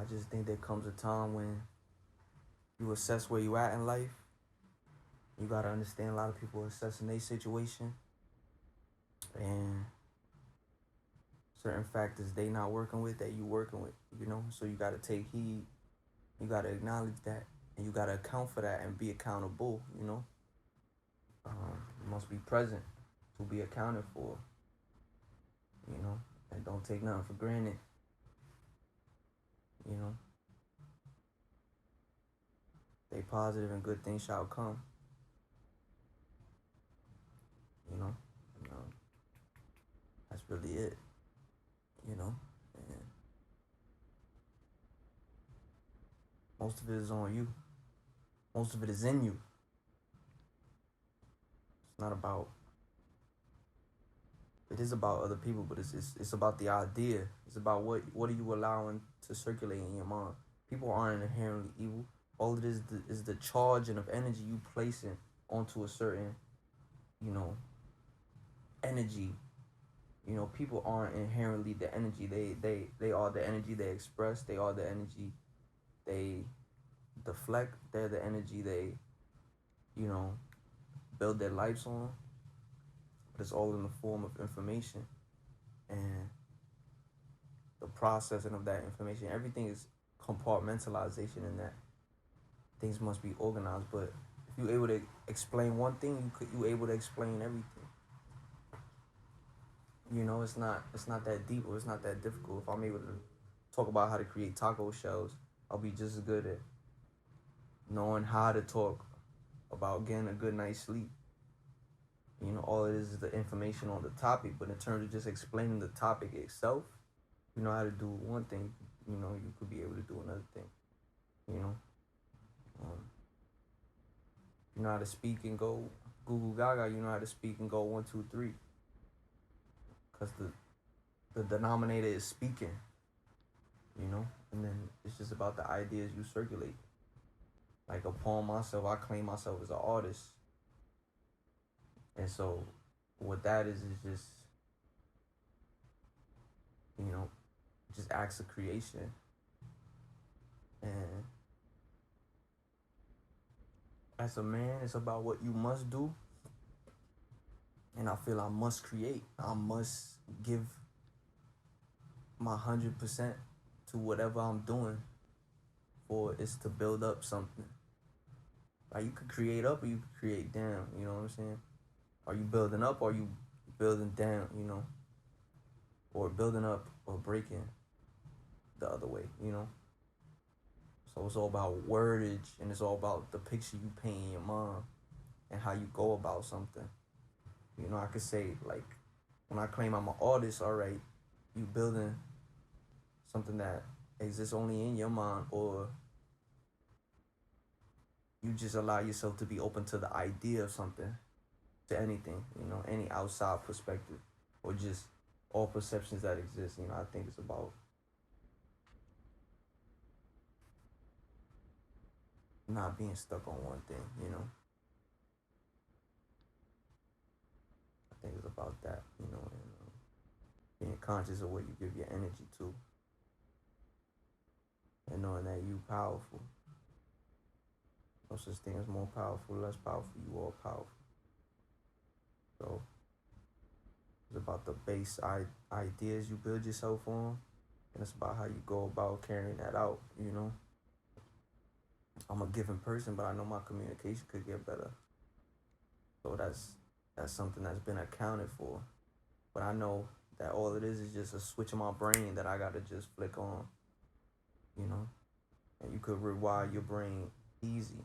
just think there comes a time when you assess where you at in life. You gotta understand a lot of people assessing their situation and certain factors they not working with that you working with, you know. So you gotta take heed. You gotta acknowledge that, and you gotta account for that and be accountable. You know, you must be present to be accounted for. You know, and don't take nothing for granted. You know, stay positive and good things shall come. You know, and, that's really it. You know, and most of it is on you. Most of it is in you. It's not about. It is about other people, but it's about the idea. It's about what are you allowing to circulate in your mind. People aren't inherently evil. All it is the charge and of energy you placing onto a certain, you know, energy. You know, people aren't inherently the energy. They are the energy they express. They are the energy they deflect. They're the energy they, you know, build their lives on. But it's all in the form of information, and the processing of that information. Everything is compartmentalization in that. Things must be organized, but if you're able to explain one thing, you able to explain everything. You know, it's not that deep or it's not that difficult. If I'm able to talk about how to create taco shells, I'll be just as good at knowing how to talk about getting a good night's sleep. You know, all it is the information on the topic, but in terms of just explaining the topic itself, you know how to do one thing, you know, you could be able to do another thing. You know, um, you know how to speak and go Google Gaga. You know how to speak and go 1, 2, 3, because the denominator is speaking. You know, and then it's just about the ideas you circulate. Like upon myself, I claim myself as an artist, and so what that is just, you know, just acts of creation. And as a man, it's about what you must do. And I feel I must create. I must give my 100% to whatever I'm doing for it's to build up something. Like you could create up or you could create down. You know what I'm saying? Are you building up or are you building down? You know, or building up or breaking the other way. You know. So it's all about wordage and it's all about the picture you paint in your mind and how you go about something. You know, I could say like when I claim I'm an artist, all right, you building something that exists only in your mind, or you just allow yourself to be open to the idea of something, to anything, you know, any outside perspective, or just all perceptions that exist. You know, I think it's about not being stuck on one thing, you know. I think it's about that, you know, and being conscious of what you give your energy to, and knowing that you powerful. No such thing as more powerful, less powerful. You all powerful. So it's about the base ideas you build yourself on, and it's about how you go about carrying that out. You know, I'm a giving person, but I know my communication could get better. So that's something that's been accounted for. But I know that all it is just a switch in my brain that I gotta just flick on. You know, and you could rewire your brain easy.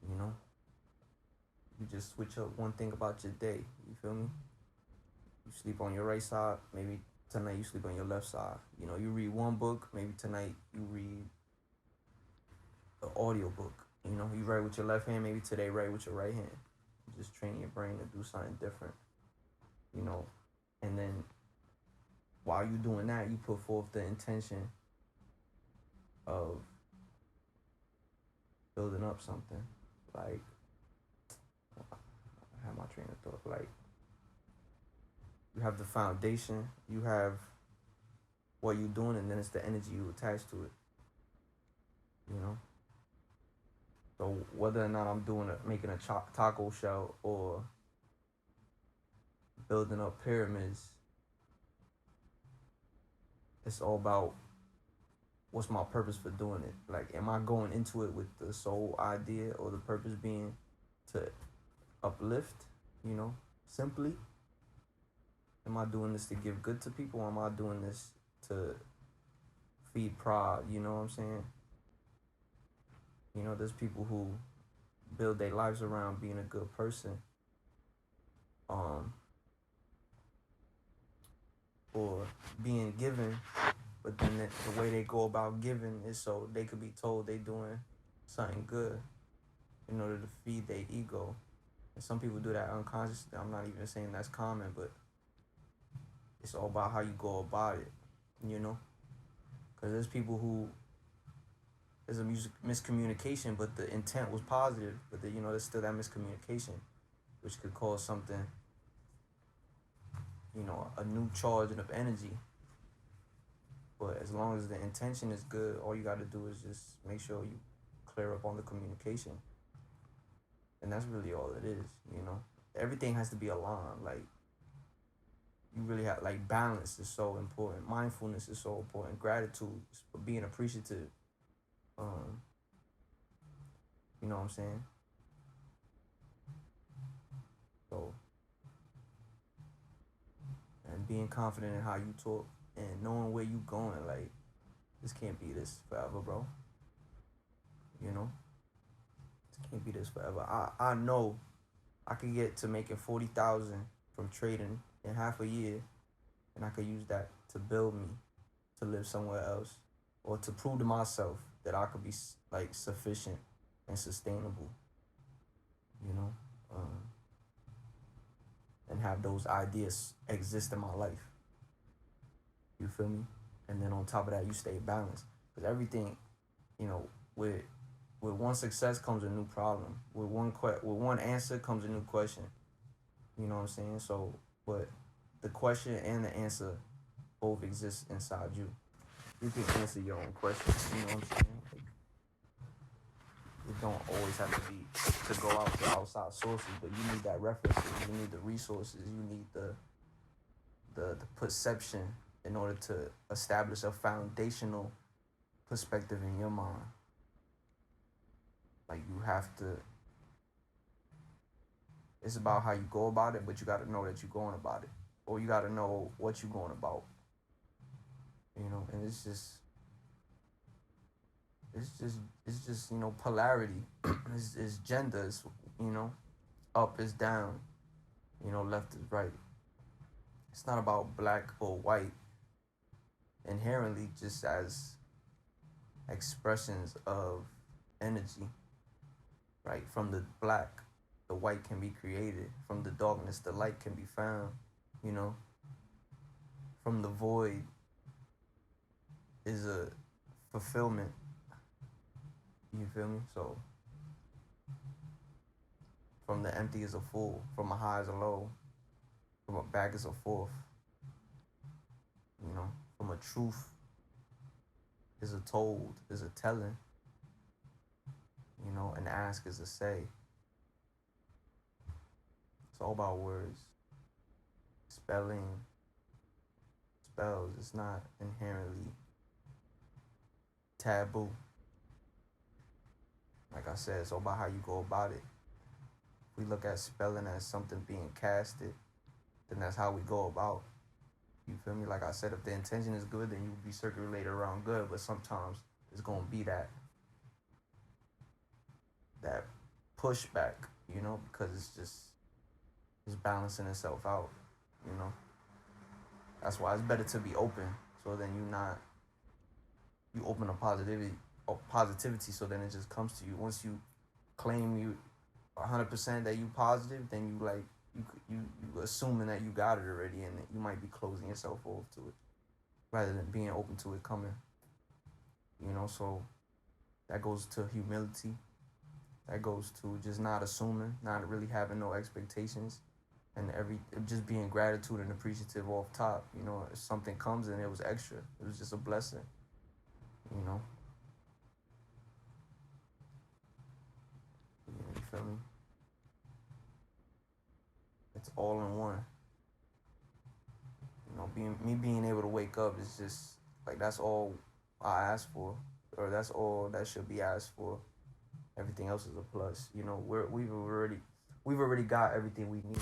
You know, you just switch up one thing about your day. You feel me? You sleep on your right side, maybe tonight you sleep on your left side. You know, you read one book, maybe tonight you read an audio book. You know, you write with your left hand, maybe today write with your right hand. You just train your brain to do something different. You know, and then while you doing that, you put forth the intention of building up something. Like, I have my train of thought. Like, you have the foundation, you have what you're doing, and then it's the energy you attach to it. You know. So whether or not I'm making a taco shell or building up pyramids, it's all about what's my purpose for doing it. Like, am I going into it with the sole idea or the purpose being to uplift, you know, simply? Am I doing this to give good to people, or am I doing this to feed pride? You know what I'm saying? You know, there's people who build their lives around being a good person, or being given, but then the way they go about giving is so they could be told they doing something good in order to feed their ego. And some people do that unconsciously. I'm not even saying that's common, but it's all about how you go about it, you know? Because there's people who, there's a miscommunication, but the intent was positive, but there's still that miscommunication, which could cause something, a new charge of energy. But as long as the intention is good, all you got to do is just make sure you clear up on the communication. And that's really all it is, Everything has to be aligned. Like, you really have, like, balance is so important. Mindfulness is so important. Gratitude, being appreciative. You know what I'm saying? So, and being confident in how you talk and knowing where you going. Like, this can't be this forever, bro. This can't be this forever. I know I could get to making 40,000 from trading in half a year, and I could use that to build me to live somewhere else, or to prove to myself that I could be, like, sufficient and sustainable, and have those ideas exist in my life. You feel me? And then on top of that, you stay balanced, because everything, with one success comes a new problem. With one answer comes a new question. You know what I'm saying? So, but the question and the answer both exist inside you. You can answer your own questions. You know what I'm saying? Like, it don't always have to be to go out to outside sources, but you need that references. You need the resources. You need the perception in order to establish a foundational perspective in your mind. Like, you have to, it's about how you go about it, but you got to know that you're going about it, or you got to know what you're going about, and it's just polarity. It's genders, up is down, left is right. It's not about black or white inherently, just as expressions of energy. Right? From the black, the white can be created. From the darkness, the light can be found. From the void is a fulfillment. You feel me? So, from the empty is a full. From a high is a low. From a back is a forth. From a truth is a told, is a telling. An ask is a say. It's all about words. Spells. It's not inherently taboo. Like I said, it's all about how you go about it. If we look at spelling as something being casted, then that's how we go about. You feel me? Like I said, if the intention is good, then you'll be circulated around good. But sometimes it's gonna be that pushback, because it's balancing itself out, That's why it's better to be open, so then you open up positivity, so then it just comes to you. Once you claim you 100% that you positive, then you assuming that you got it already, and you might be closing yourself off to it rather than being open to it coming. So that goes to humility. That goes to just not assuming, not really having no expectations, and just being gratitude and appreciative off top. You know, if something comes and it was extra, it was just a blessing. You know, you feel me? It's all in one. You know, being able to wake up is just like that's all I ask for, or that's all that should be asked for. Everything else is a plus. You know, we've already got everything we need.